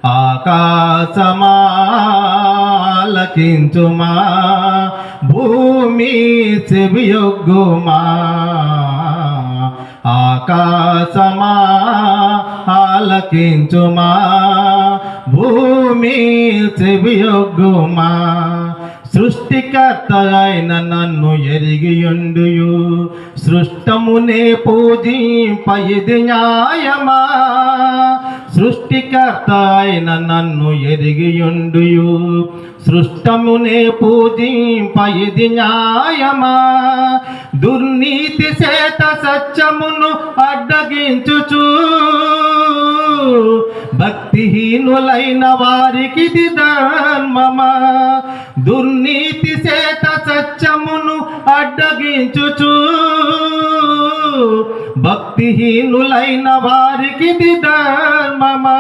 ఆకాశమాలకించుమా, భూమి చెవియొగ్గుమా. ఆకాశమా ఆలకించుమా, భూమి చెవియొగ్గుమా. సృష్టికర్త అయిన నన్ను ఎరిగియుండుయు, సృష్టమునే పూజింప ఇది న్యాయమా. సృష్టికర్త అయిన నన్ను ఎరిగియుండుయు, సృష్టమునే పూజింప ఇది న్యాయమా. దుర్నీతి చేత సత్యమును అడ్డగించుచు, భక్తిహీనులైన వారికి ధర్మమా. దుర్నీతి చేత సత్యమును అడ్డగించుచు, భక్తిహీనులైన వారికి ధర్మమా.